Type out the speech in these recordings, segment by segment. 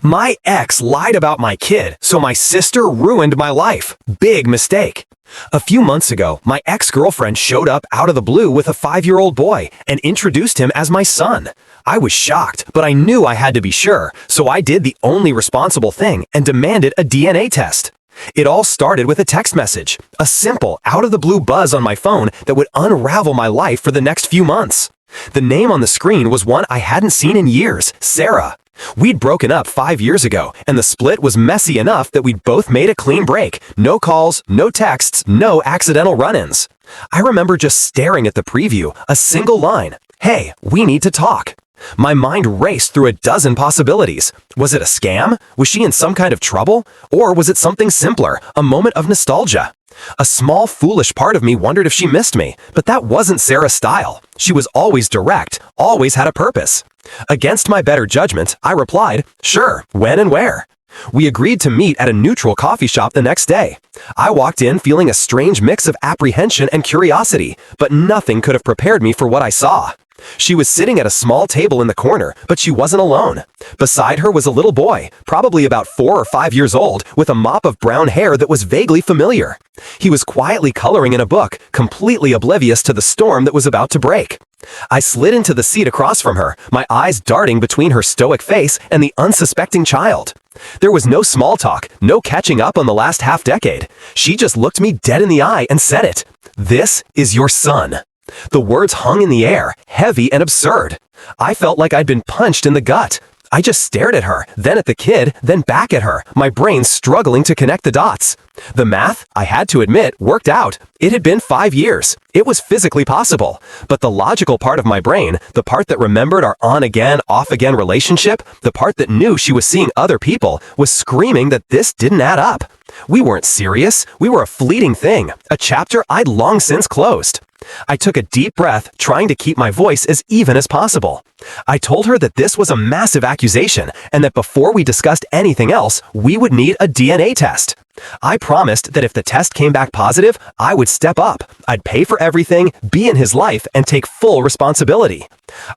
My ex lied about my kid, so my sister ruined my life. Big mistake. A few months ago, my ex-girlfriend showed up out of the blue with a 5-year-old boy and introduced him as my son. I was shocked, but I knew I had to be sure, so I did the only responsible thing and demanded a DNA test. It all started with a text message, a simple, out-of-the-blue buzz on my phone that would unravel my life for the next few months. The name on the screen was one I hadn't seen in years, Sarah. We'd broken up 5 years ago, and the split was messy enough that we'd both made a clean break. No calls, no texts, no accidental run-ins. I remember just staring at the preview, a single line, "Hey, we need to talk." My mind raced through a dozen possibilities. Was it a scam? Was she in some kind of trouble? Or was it something simpler, a moment of nostalgia? A small, foolish part of me wondered if she missed me, but that wasn't Sarah's style. She was always direct, always had a purpose. Against my better judgment, I replied, "Sure, when and where?" We agreed to meet at a neutral coffee shop the next day. I walked in feeling a strange mix of apprehension and curiosity, but nothing could have prepared me for what I saw. She was sitting at a small table in the corner, but she wasn't alone. Beside her was a little boy, probably about 4 or 5 years old, with a mop of brown hair that was vaguely familiar. He was quietly coloring in a book, completely oblivious to the storm that was about to break. I slid into the seat across from her, my eyes darting between her stoic face and the unsuspecting child. There was no small talk, no catching up on the last half-decade. She just looked me dead in the eye and said it. "This is your son." The words hung in the air, heavy and absurd. I felt like I'd been punched in the gut. I just stared at her, then at the kid, then back at her, my brain struggling to connect the dots. The math, I had to admit, worked out. It had been 5 years. It was physically possible. But the logical part of my brain, the part that remembered our on-again, off-again relationship, the part that knew she was seeing other people, was screaming that this didn't add up. We weren't serious. We were a fleeting thing, a chapter I'd long since closed. I took a deep breath, trying to keep my voice as even as possible. I told her that this was a massive accusation, and that before we discussed anything else, we would need a DNA test. I promised that if the test came back positive, I would step up. I'd pay for everything, be in his life, and take full responsibility.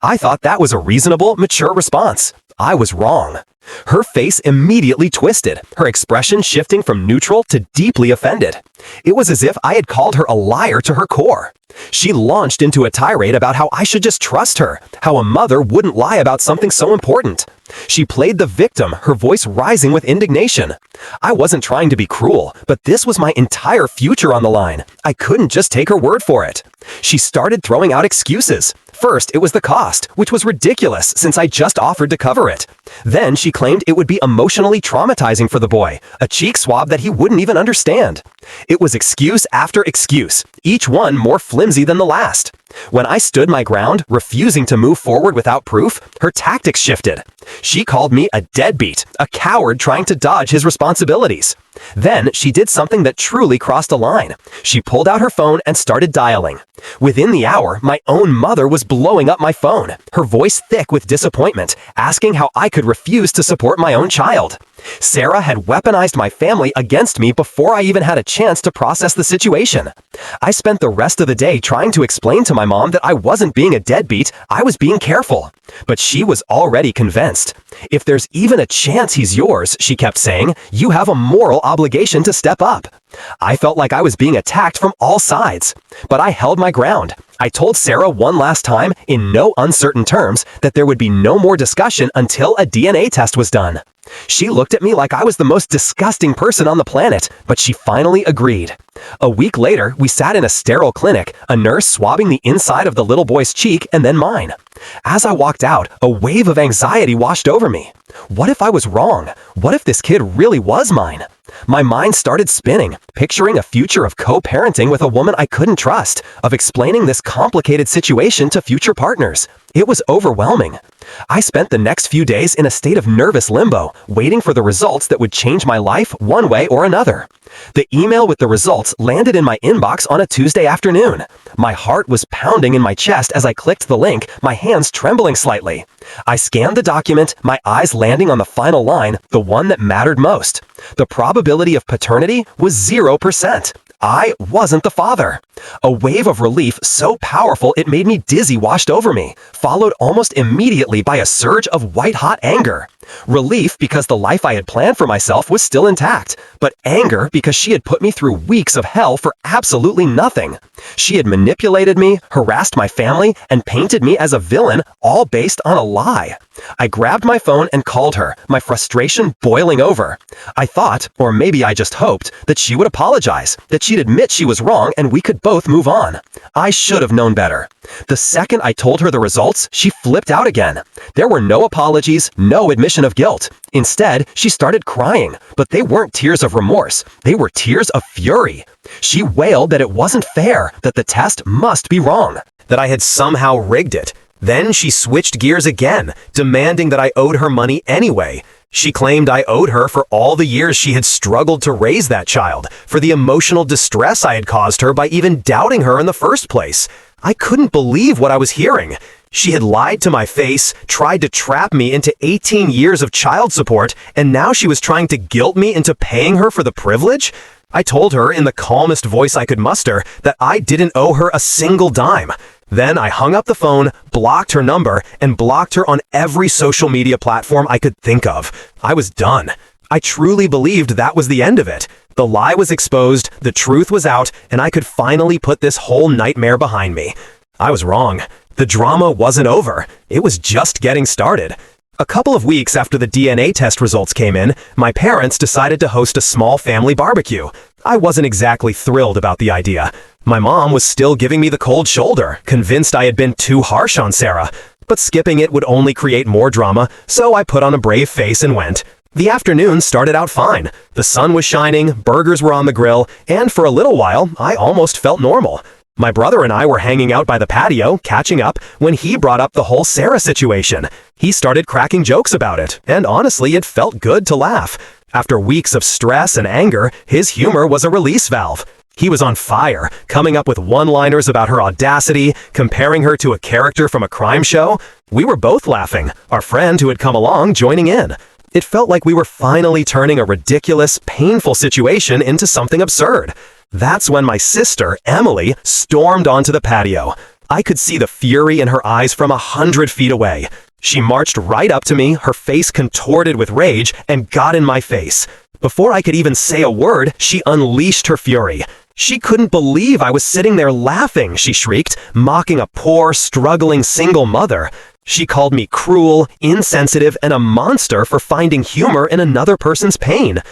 I thought that was a reasonable, mature response. I was wrong. Her face immediately twisted, her expression shifting from neutral to deeply offended. It was as if I had called her a liar to her core. She launched into a tirade about how I should just trust her, how a mother wouldn't lie about something so important. She played the victim, her voice rising with indignation. I wasn't trying to be cruel, but this was my entire future on the line. I couldn't just take her word for it. She started throwing out excuses. First, it was the cost, which was ridiculous since I just offered to cover it. Then she claimed it would be emotionally traumatizing for the boy, a cheek swab that he wouldn't even understand. It was excuse after excuse, each one more flimsy than the last. When I stood my ground, refusing to move forward without proof, her tactics shifted. She called me a deadbeat, a coward trying to dodge his responsibilities. Then she did something that truly crossed a line. She pulled out her phone and started dialing. Within the hour, my own mother was blowing up my phone, her voice thick with disappointment, asking how I could refuse to support my own child. Sarah had weaponized my family against me before I even had a chance to process the situation. I spent the rest of the day trying to explain to my mom that I wasn't being a deadbeat, I was being careful. But she was already convinced. "If there's even a chance he's yours," she kept saying, "you have a moral obligation to step up." I felt like I was being attacked from all sides. But I held my ground. I told Sarah one last time, in no uncertain terms, that there would be no more discussion until a DNA test was done. She looked at me like I was the most disgusting person on the planet, but she finally agreed. A week later, we sat in a sterile clinic, a nurse swabbing the inside of the little boy's cheek and then mine. As I walked out, a wave of anxiety washed over me. What if I was wrong? What if this kid really was mine? My mind started spinning, picturing a future of co-parenting with a woman I couldn't trust, of explaining this complicated situation to future partners. It was overwhelming. I spent the next few days in a state of nervous limbo, waiting for the results that would change my life one way or another. The email with the results landed in my inbox on a Tuesday afternoon. My heart was pounding in my chest as I clicked the link, my hands trembling slightly. I scanned the document, my eyes landing on the final line, the one that mattered most. The probability of paternity was 0%. I wasn't the father. A wave of relief so powerful it made me dizzy washed over me, followed almost immediately by a surge of white-hot anger. Relief because the life I had planned for myself was still intact, but anger because she had put me through weeks of hell for absolutely nothing. She had manipulated me, harassed my family, and painted me as a villain, all based on a lie. I grabbed my phone and called her, my frustration boiling over. I thought, or maybe I just hoped, that she would apologize, that she'd admit she was wrong and we could both move on. I should have known better. The second I told her the results, she flipped out again. There were no apologies, no admission of guilt. Instead, she started crying, but they weren't tears of remorse. They were tears of fury. She wailed that it wasn't fair, that the test must be wrong, that I had somehow rigged it. Then she switched gears again, demanding that I owed her money anyway. She claimed I owed her for all the years she had struggled to raise that child, for the emotional distress I had caused her by even doubting her in the first place. I couldn't believe what I was hearing. She had lied to my face, tried to trap me into 18 years of child support, and now she was trying to guilt me into paying her for the privilege? I told her in the calmest voice I could muster that I didn't owe her a single dime. Then I hung up the phone, blocked her number, and blocked her on every social media platform I could think of. I was done. I truly believed that was the end of it. The lie was exposed, the truth was out, and I could finally put this whole nightmare behind me. I was wrong. The drama wasn't over. It was just getting started. A couple of weeks after the DNA test results came in, my parents decided to host a small family barbecue. I wasn't exactly thrilled about the idea. My mom was still giving me the cold shoulder, convinced I had been too harsh on Sarah. But skipping it would only create more drama, so I put on a brave face and went. The afternoon started out fine. The sun was shining, burgers were on the grill, and for a little while, I almost felt normal. My brother and I were hanging out by the patio, catching up, when he brought up the whole Sarah situation. He started cracking jokes about it, and honestly, it felt good to laugh. After weeks of stress and anger, his humor was a release valve. He was on fire, coming up with one-liners about her audacity, comparing her to a character from a crime show. We were both laughing, our friend who had come along joining in. It felt like we were finally turning a ridiculous, painful situation into something absurd. That's when my sister, Emily, stormed onto the patio. I could see the fury in her eyes from 100 feet away. She marched right up to me, her face contorted with rage, and got in my face. Before I could even say a word, she unleashed her fury. She couldn't believe I was sitting there laughing, she shrieked, mocking a poor, struggling single mother. She called me cruel, insensitive, and a monster for finding humor in another person's pain.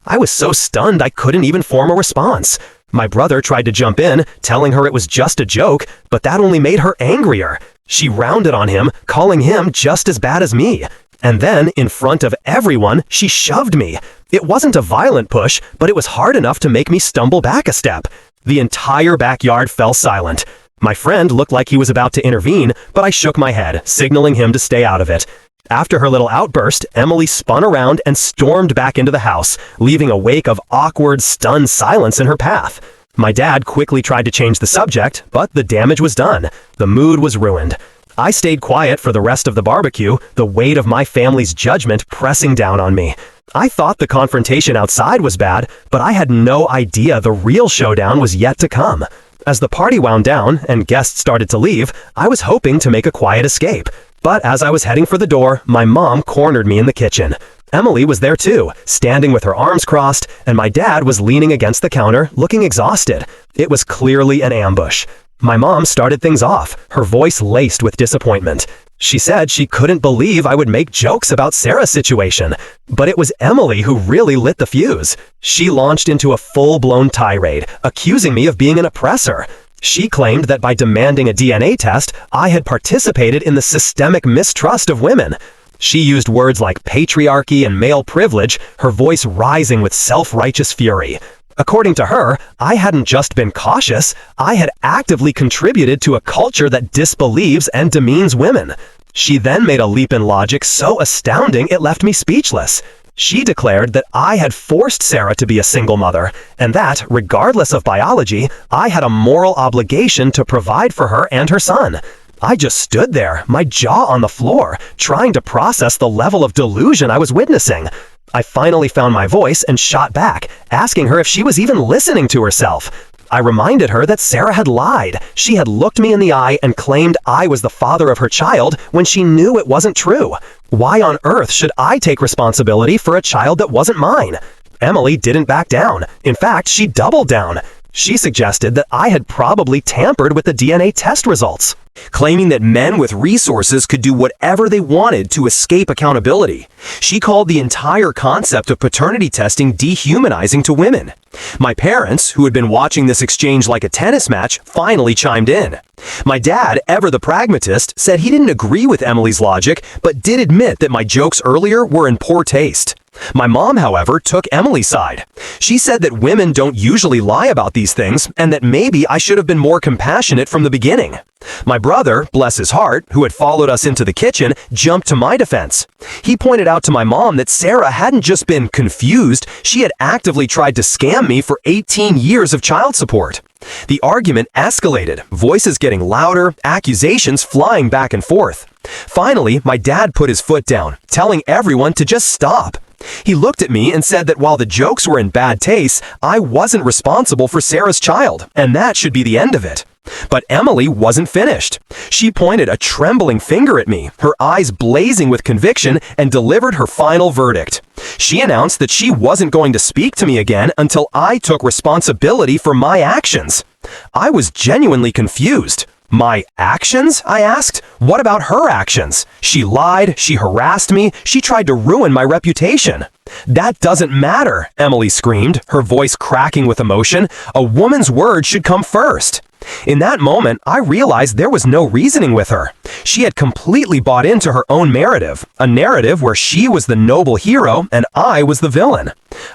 I was so stunned I couldn't even form a response. My brother tried to jump in, telling her it was just a joke, but that only made her angrier. She rounded on him, calling him just as bad as me. And then, in front of everyone, she shoved me. It wasn't a violent push, but it was hard enough to make me stumble back a step. The entire backyard fell silent. My friend looked like he was about to intervene, but I shook my head, signaling him to stay out of it. After her little outburst, Emily spun around and stormed back into the house, leaving a wake of awkward, stunned silence in her path. My dad quickly tried to change the subject, but the damage was done. The mood was ruined. I stayed quiet for the rest of the barbecue, the weight of my family's judgment pressing down on me. I thought the confrontation outside was bad, but I had no idea the real showdown was yet to come. As the party wound down and guests started to leave, I was hoping to make a quiet escape. But as I was heading for the door, my mom cornered me in the kitchen. Emily was there too, standing with her arms crossed, and my dad was leaning against the counter, looking exhausted. It was clearly an ambush. My mom started things off, her voice laced with disappointment. She said she couldn't believe I would make jokes about Sarah's situation. But it was Emily who really lit the fuse. She launched into a full-blown tirade, accusing me of being an oppressor. She claimed that by demanding a DNA test, I had participated in the systemic mistrust of women. She used words like patriarchy and male privilege, her voice rising with self-righteous fury. According to her, I hadn't just been cautious, I had actively contributed to a culture that disbelieves and demeans women. She then made a leap in logic so astounding it left me speechless. She declared that I had forced Sarah to be a single mother, and that, regardless of biology, I had a moral obligation to provide for her and her son. I just stood there, my jaw on the floor, trying to process the level of delusion I was witnessing. I finally found my voice and shot back, asking her if she was even listening to herself. I reminded her that Sarah had lied. She had looked me in the eye and claimed I was the father of her child when she knew it wasn't true. Why on earth should I take responsibility for a child that wasn't mine? Emily didn't back down. In fact, she doubled down. She suggested that I had probably tampered with the DNA test results, claiming that men with resources could do whatever they wanted to escape accountability. She called the entire concept of paternity testing dehumanizing to women. My parents, who had been watching this exchange like a tennis match, finally chimed in. My dad, ever the pragmatist, said he didn't agree with Emily's logic, but did admit that my jokes earlier were in poor taste. My mom, however, took Emily's side. She said that women don't usually lie about these things, and that maybe I should have been more compassionate from the beginning. My brother, bless his heart, who had followed us into the kitchen, jumped to my defense. He pointed out to my mom that Sarah hadn't just been confused, she had actively tried to scam me for 18 years of child support. The argument escalated, voices getting louder, accusations flying back and forth. Finally, my dad put his foot down, telling everyone to just stop. He looked at me and said that while the jokes were in bad taste, I wasn't responsible for Sarah's child, and that should be the end of it. But Emily wasn't finished. She pointed a trembling finger at me, her eyes blazing with conviction, and delivered her final verdict. She announced that she wasn't going to speak to me again until I took responsibility for my actions. I was genuinely confused. My actions? I asked. What about her actions? She lied, she harassed me, she tried to ruin my reputation. That doesn't matter, Emily screamed, her voice cracking with emotion. A woman's word should come first. In that moment, I realized there was no reasoning with her. She had completely bought into her own narrative, a narrative where she was the noble hero and I was the villain.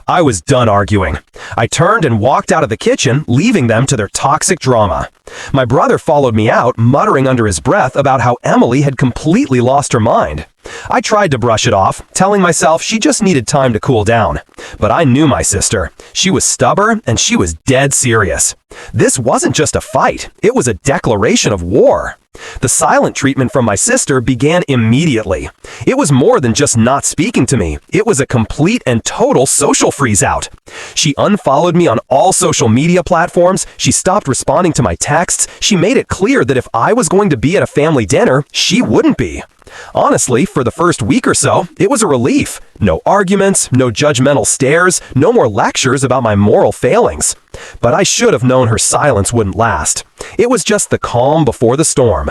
I was done arguing. I turned and walked out of the kitchen, leaving them to their toxic drama. My brother followed me out, muttering under his breath about how Emily had completely lost her mind. I tried to brush it off, telling myself she just needed time to cool down. But I knew my sister. She was stubborn and she was dead serious. This wasn't just a fight, it was a declaration of war. The silent treatment from my sister began immediately. It was more than just not speaking to me. It was a complete and total social freeze-out. She unfollowed me on all social media platforms, she stopped responding to my texts, she made it clear that if I was going to be at a family dinner, she wouldn't be. Honestly, for the first week or so, it was a relief. No arguments, no judgmental stares, no more lectures about my moral failings. But I should have known her silence wouldn't last. It was just the calm before the storm.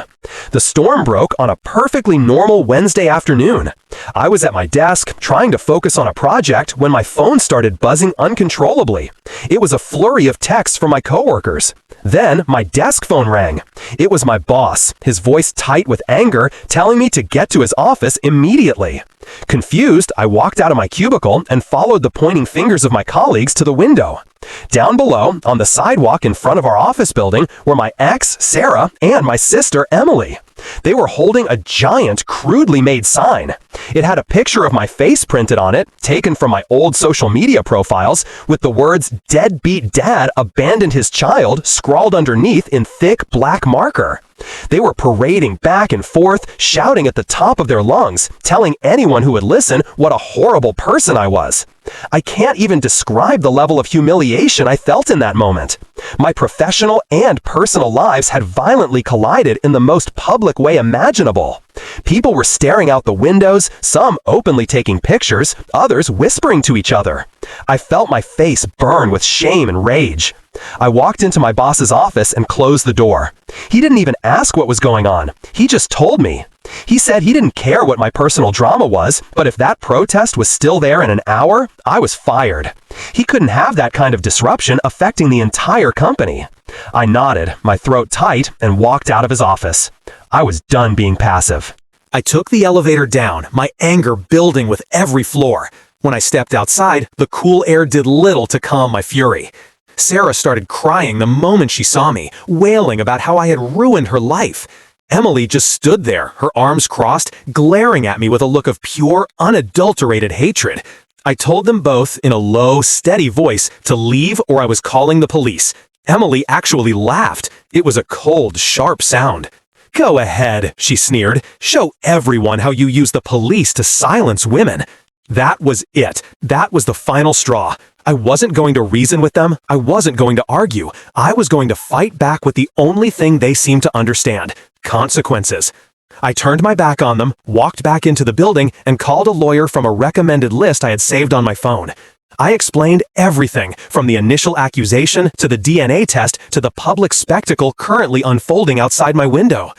The storm broke on a perfectly normal Wednesday afternoon. I was at my desk, trying to focus on a project when my phone started buzzing uncontrollably. It was a flurry of texts from my coworkers. Then my desk phone rang. It was my boss, his voice tight with anger, telling me to get to his office immediately. Confused, I walked out of my cubicle and followed the pointing fingers of my colleagues to the window. Down below, on the sidewalk in front of our office building, were my ex, Sarah, and my sister, Emily. They were holding a giant, crudely made sign. It had a picture of my face printed on it, taken from my old social media profiles, with the words, "Deadbeat Dad abandoned his child," scrawled underneath in thick black marker. They were parading back and forth, shouting at the top of their lungs, telling anyone who would listen what a horrible person I was. I can't even describe the level of humiliation I felt in that moment. My professional and personal lives had violently collided in the most public way imaginable. People were staring out the windows, some openly taking pictures, others whispering to each other. I felt my face burn with shame and rage. I walked into my boss's office and closed the door. He didn't even ask what was going on. He just told me. He said he didn't care what my personal drama was, but if that protest was still there in an hour, I was fired. He couldn't have that kind of disruption affecting the entire company. I nodded, my throat tight, and walked out of his office. I was done being passive. I took the elevator down, my anger building with every floor. When I stepped outside, the cool air did little to calm my fury. Sarah started crying the moment she saw me, wailing about how I had ruined her life. Emily just stood there, her arms crossed, glaring at me with a look of pure, unadulterated hatred. I told them both, in a low, steady voice, to leave or I was calling the police. Emily actually laughed. It was a cold, sharp sound. "Go ahead," she sneered. "Show everyone how you use the police to silence women." That was it. That was the final straw. I wasn't going to reason with them. I wasn't going to argue. I was going to fight back with the only thing they seemed to understand: consequences. I turned my back on them, walked back into the building, and called a lawyer from a recommended list I had saved on my phone. I explained everything, from the initial accusation to the DNA test to the public spectacle currently unfolding outside my window.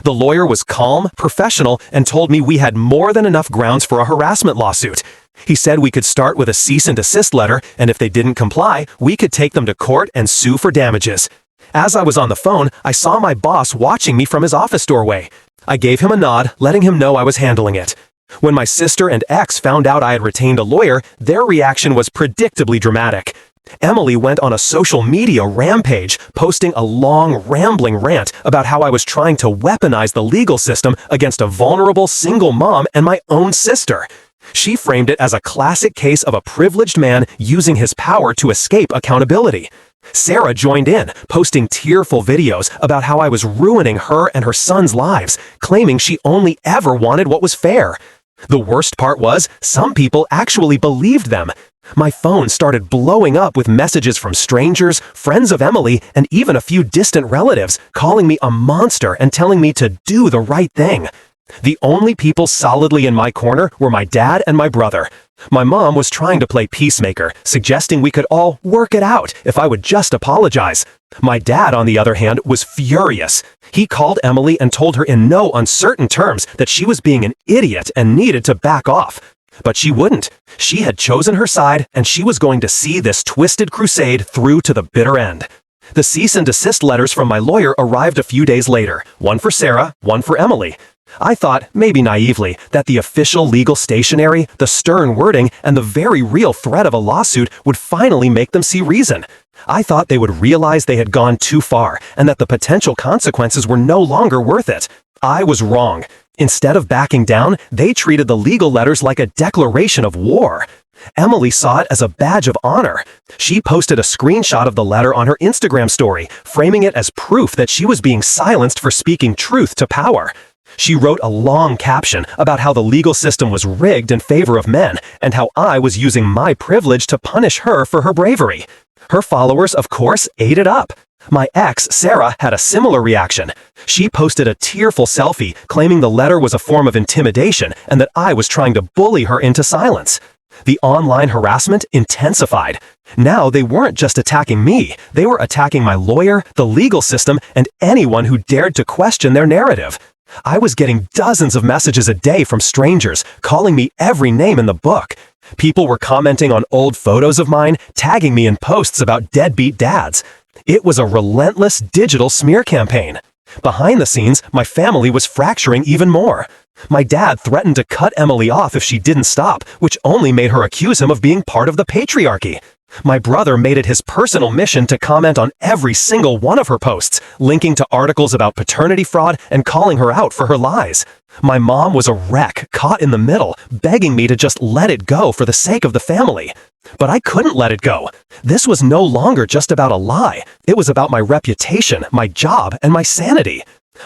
The lawyer was calm, professional, and told me we had more than enough grounds for a harassment lawsuit. He said we could start with a cease and desist letter, and if they didn't comply, we could take them to court and sue for damages. As I was on the phone, I saw my boss watching me from his office doorway. I gave him a nod, letting him know I was handling it. When my sister and ex found out I had retained a lawyer, their reaction was predictably dramatic. Emily went on a social media rampage, posting a long, rambling rant about how I was trying to weaponize the legal system against a vulnerable single mom and my own sister. She framed it as a classic case of a privileged man using his power to escape accountability. Sarah joined in, posting tearful videos about how I was ruining her and her son's lives, claiming she only ever wanted what was fair. The worst part was, some people actually believed them. My phone started blowing up with messages from strangers, friends of Emily, and even a few distant relatives, calling me a monster and telling me to do the right thing. The only people solidly in my corner were my dad and my brother. My mom was trying to play peacemaker, suggesting we could all work it out if I would just apologize. My dad, on the other hand, was furious. He called Emily and told her in no uncertain terms that she was being an idiot and needed to back off. But she wouldn't. She had chosen her side, and she was going to see this twisted crusade through to the bitter end. The cease and desist letters from my lawyer arrived a few days later, one for Sarah, one for Emily. I thought, maybe naively, that the official legal stationery, the stern wording, and the very real threat of a lawsuit would finally make them see reason. I thought they would realize they had gone too far, and that the potential consequences were no longer worth it. I was wrong. Instead of backing down, they treated the legal letters like a declaration of war. Emily saw it as a badge of honor. She posted a screenshot of the letter on her Instagram story, framing it as proof that she was being silenced for speaking truth to power. She wrote a long caption about how the legal system was rigged in favor of men, and how I was using my privilege to punish her for her bravery. Her followers, of course, ate it up. My ex, Sarah, had a similar reaction. She posted a tearful selfie, claiming the letter was a form of intimidation and that I was trying to bully her into silence. The online harassment intensified. Now they weren't just attacking me, they were attacking my lawyer, the legal system, and anyone who dared to question their narrative. I was getting dozens of messages a day from strangers, calling me every name in the book. People were commenting on old photos of mine, tagging me in posts about deadbeat dads. It was a relentless digital smear campaign. Behind the scenes, my family was fracturing even more. My dad threatened to cut Emily off if she didn't stop, which only made her accuse him of being part of the patriarchy. My brother made it his personal mission to comment on every single one of her posts, linking to articles about paternity fraud and calling her out for her lies. My mom was a wreck, caught in the middle, begging me to just let it go for the sake of the family. But I couldn't let it go. This was no longer just about a lie. It was about my reputation, my job, and my sanity.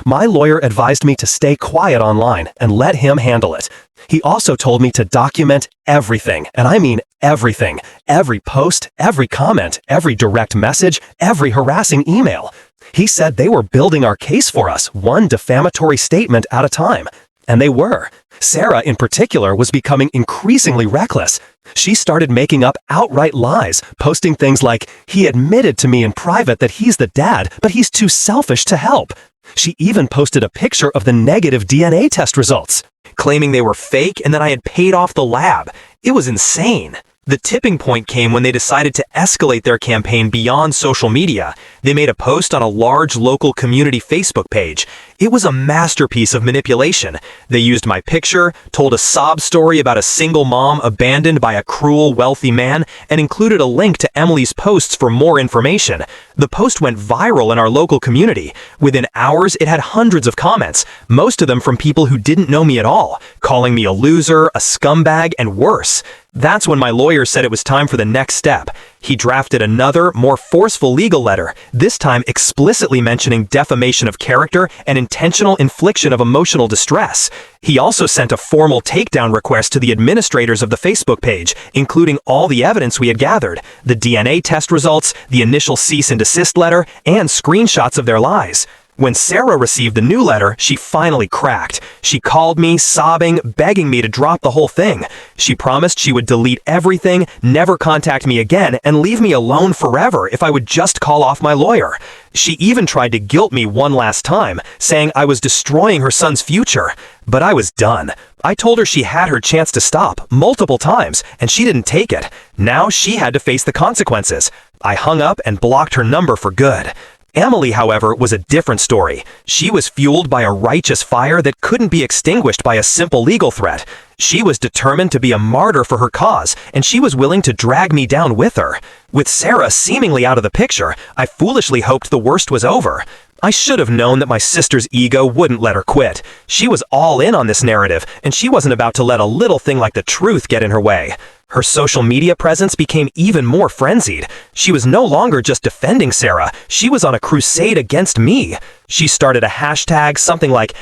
My lawyer advised me to stay quiet online and let him handle it. He also told me to document everything, and I mean everything. Every post, every comment, every direct message, every harassing email. He said they were building our case for us, one defamatory statement at a time. And they were. Sarah, in particular, was becoming increasingly reckless. She started making up outright lies, posting things like, "He admitted to me in private that he's the dad, but he's too selfish to help." She even posted a picture of the negative DNA test results, claiming they were fake and that I had paid off the lab. It was insane. The tipping point came when they decided to escalate their campaign beyond social media. They made a post on a large local community Facebook page. It was a masterpiece of manipulation. They used my picture, told a sob story about a single mom abandoned by a cruel, wealthy man, and included a link to Emily's posts for more information. The post went viral in our local community. Within hours, it had hundreds of comments, most of them from people who didn't know me at all, calling me a loser, a scumbag, and worse. That's when my lawyer said it was time for the next step. He drafted another, more forceful legal letter, this time explicitly mentioning defamation of character and intentional infliction of emotional distress. He also sent a formal takedown request to the administrators of the Facebook page, including all the evidence we had gathered, the DNA test results, the initial cease and desist letter, and screenshots of their lies. When Sarah received the new letter, she finally cracked. She called me, sobbing, begging me to drop the whole thing. She promised she would delete everything, never contact me again, and leave me alone forever if I would just call off my lawyer. She even tried to guilt me one last time, saying I was destroying her son's future. But I was done. I told her she had her chance to stop, multiple times, and she didn't take it. Now she had to face the consequences. I hung up and blocked her number for good. Emily, however, was a different story. She was fueled by a righteous fire that couldn't be extinguished by a simple legal threat. She was determined to be a martyr for her cause, and she was willing to drag me down with her. With Sarah seemingly out of the picture, I foolishly hoped the worst was over. I should have known that my sister's ego wouldn't let her quit. She was all in on this narrative, and she wasn't about to let a little thing like the truth get in her way. Her social media presence became even more frenzied. She was no longer just defending Sarah, she was on a crusade against me. She started a hashtag, something like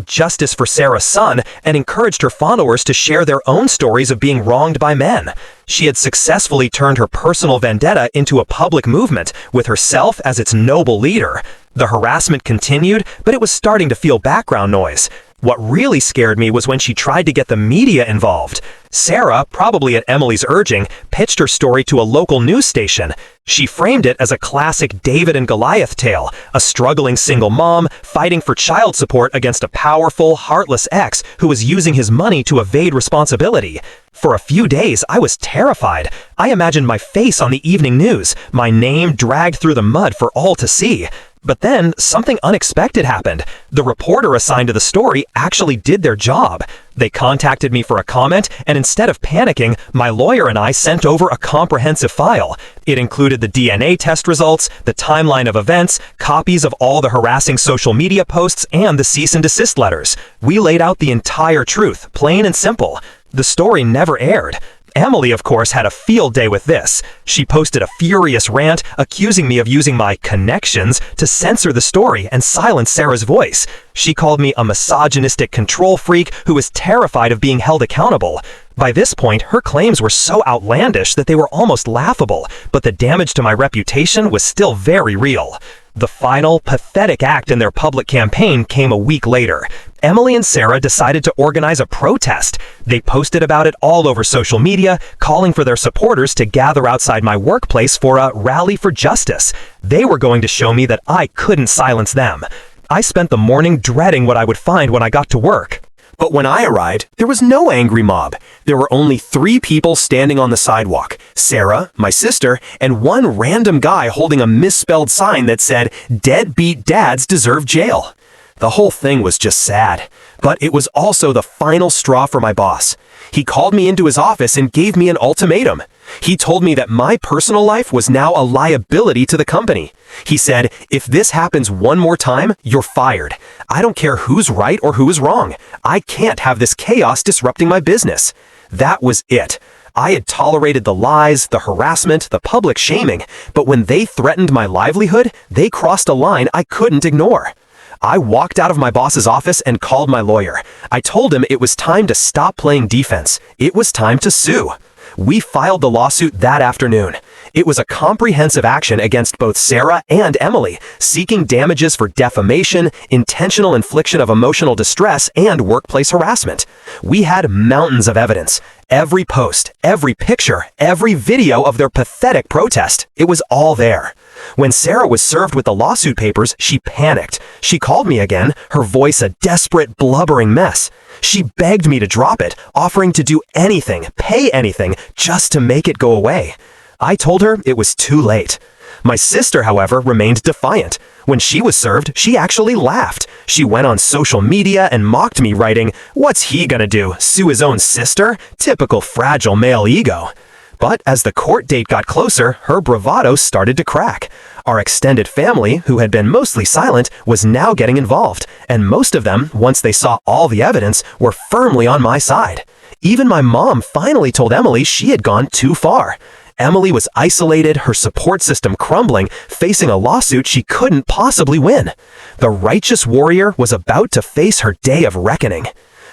#Justice for Sarah's son, and encouraged her followers to share their own stories of being wronged by men. She had successfully turned her personal vendetta into a public movement, with herself as its noble leader. The harassment continued, but it was starting to feel background noise. What really scared me was when she tried to get the media involved. Sarah, probably at Emily's urging, pitched her story to a local news station. She framed it as a classic David and Goliath tale, a struggling single mom fighting for child support against a powerful, heartless ex who was using his money to evade responsibility. For a few days, I was terrified. I imagined my face on the evening news, my name dragged through the mud for all to see. But then, something unexpected happened. The reporter assigned to the story actually did their job. They contacted me for a comment, and instead of panicking, my lawyer and I sent over a comprehensive file. It included the DNA test results, the timeline of events, copies of all the harassing social media posts, and the cease and desist letters. We laid out the entire truth, plain and simple. The story never aired. Emily, of course, had a field day with this. She posted a furious rant accusing me of using my connections to censor the story and silence Sarah's voice. She called me a misogynistic control freak who was terrified of being held accountable. By this point, her claims were so outlandish that they were almost laughable, but the damage to my reputation was still very real. The final, pathetic act in their public campaign came a week later. Emily and Sarah decided to organize a protest. They posted about it all over social media, calling for their supporters to gather outside my workplace for a rally for justice. They were going to show me that I couldn't silence them. I spent the morning dreading what I would find when I got to work. But when I arrived, there was no angry mob. There were only 3 people standing on the sidewalk: Sarah, my sister, and one random guy holding a misspelled sign that said, "Deadbeat dads deserve jail." The whole thing was just sad. But it was also the final straw for my boss. He called me into his office and gave me an ultimatum. He told me that my personal life was now a liability to the company. He said, "If this happens one more time, you're fired. I don't care who's right or who is wrong. I can't have this chaos disrupting my business." That was it. I had tolerated the lies, the harassment, the public shaming, but when they threatened my livelihood, they crossed a line I couldn't ignore. I walked out of my boss's office and called my lawyer. I told him it was time to stop playing defense. It was time to sue. We filed the lawsuit that afternoon. It was a comprehensive action against both Sarah and Emily, seeking damages for defamation, intentional infliction of emotional distress, and workplace harassment. We had mountains of evidence. Every post, every picture, every video of their pathetic protest. It was all there. When Sarah was served with the lawsuit papers, she panicked. She called me again, her voice a desperate, blubbering mess. She begged me to drop it, offering to do anything, pay anything, just to make it go away. I told her it was too late. My sister, however, remained defiant. When she was served, she actually laughed. She went on social media and mocked me, writing, "What's he gonna do, sue his own sister? Typical fragile male ego." But as the court date got closer, her bravado started to crack. Our extended family, who had been mostly silent, was now getting involved, and most of them, once they saw all the evidence, were firmly on my side. Even my mom finally told Emily she had gone too far. Emily was isolated, her support system crumbling, facing a lawsuit she couldn't possibly win. The righteous warrior was about to face her day of reckoning.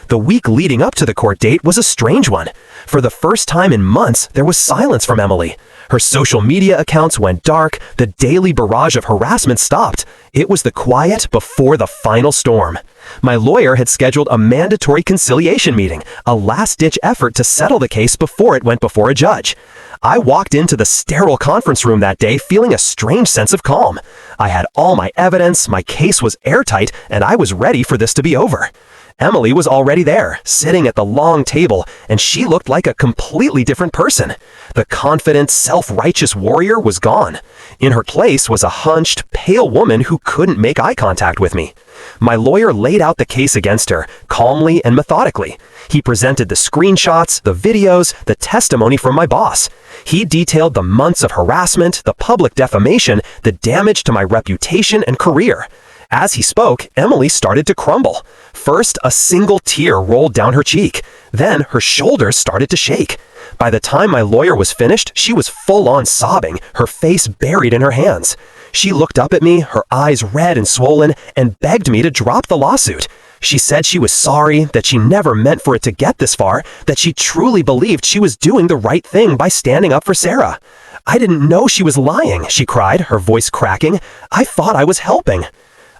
The week leading up to the court date was a strange one. For the first time in months, there was silence from Emily. Her social media accounts went dark, the daily barrage of harassment stopped. It was the quiet before the final storm. My lawyer had scheduled a mandatory conciliation meeting, a last-ditch effort to settle the case before it went before a judge. I walked into the sterile conference room that day feeling a strange sense of calm. I had all my evidence, my case was airtight, and I was ready for this to be over. Emily was already there, sitting at the long table, and she looked like a completely different person. The confident, self-righteous warrior was gone. In her place was a hunched, pale woman who couldn't make eye contact with me. My lawyer laid out the case against her, calmly and methodically. He presented the screenshots, the videos, the testimony from my boss. He detailed the months of harassment, the public defamation, the damage to my reputation and career. As he spoke, Emily started to crumble. First, a single tear rolled down her cheek. Then, her shoulders started to shake. By the time my lawyer was finished, she was full-on sobbing, her face buried in her hands. She looked up at me, her eyes red and swollen, and begged me to drop the lawsuit. She said she was sorry, that she never meant for it to get this far, that she truly believed she was doing the right thing by standing up for Sarah. "I didn't know she was lying," she cried, her voice cracking. "I thought I was helping."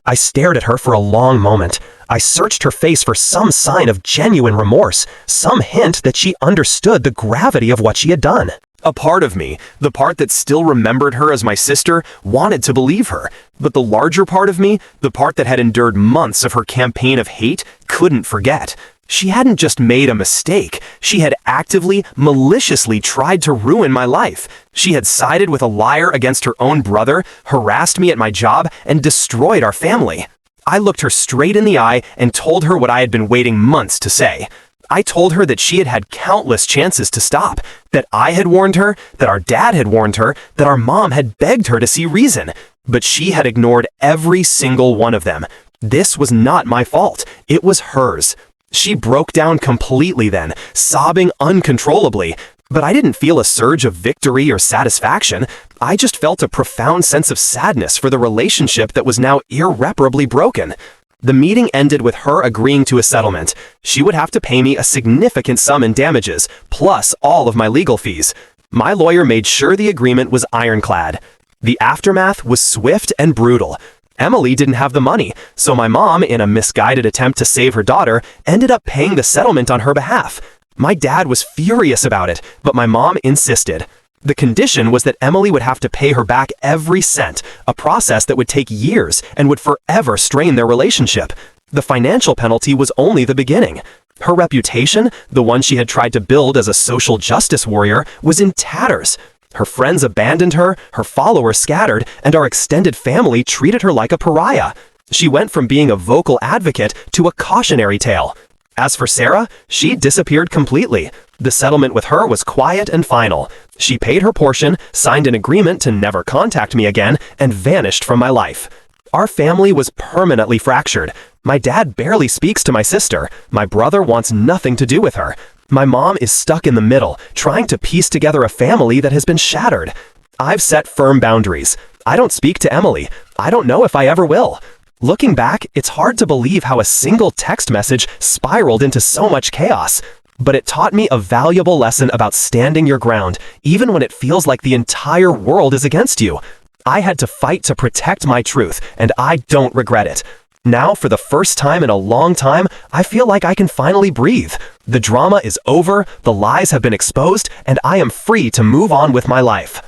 I stared at her for a long moment. I searched her face for some sign of genuine remorse, some hint that she understood the gravity of what she had done. A part of me, the part that still remembered her as my sister, wanted to believe her. But the larger part of me, the part that had endured months of her campaign of hate, couldn't forget. She hadn't just made a mistake. She had actively, maliciously tried to ruin my life. She had sided with a liar against her own brother, harassed me at my job, and destroyed our family. I looked her straight in the eye and told her what I had been waiting months to say. I told her that she had had countless chances to stop, that I had warned her, that our dad had warned her, that our mom had begged her to see reason. But she had ignored every single one of them. This was not my fault. It was hers. She broke down completely then, sobbing uncontrollably. But I didn't feel a surge of victory or satisfaction. I just felt a profound sense of sadness for the relationship that was now irreparably broken. The meeting ended with her agreeing to a settlement. She would have to pay me a significant sum in damages, plus all of my legal fees. My lawyer made sure the agreement was ironclad. The aftermath was swift and brutal. Emily didn't have the money, so my mom, in a misguided attempt to save her daughter, ended up paying the settlement on her behalf. My dad was furious about it, but my mom insisted. The condition was that Emily would have to pay her back every cent, a process that would take years and would forever strain their relationship. The financial penalty was only the beginning. Her reputation, the one she had tried to build as a social justice warrior, was in tatters. Her friends abandoned her, her followers scattered, and our extended family treated her like a pariah. She went from being a vocal advocate to a cautionary tale. As for Sarah, she disappeared completely. The settlement with her was quiet and final. She paid her portion, signed an agreement to never contact me again, and vanished from my life. Our family was permanently fractured. My dad barely speaks to my sister. My brother wants nothing to do with her. My mom is stuck in the middle, trying to piece together a family that has been shattered. I've set firm boundaries. I don't speak to Emily. I don't know if I ever will. Looking back, it's hard to believe how a single text message spiraled into so much chaos. But it taught me a valuable lesson about standing your ground, even when it feels like the entire world is against you. I had to fight to protect my truth, and I don't regret it. Now, for the first time in a long time, I feel like I can finally breathe. The drama is over, the lies have been exposed, and I am free to move on with my life.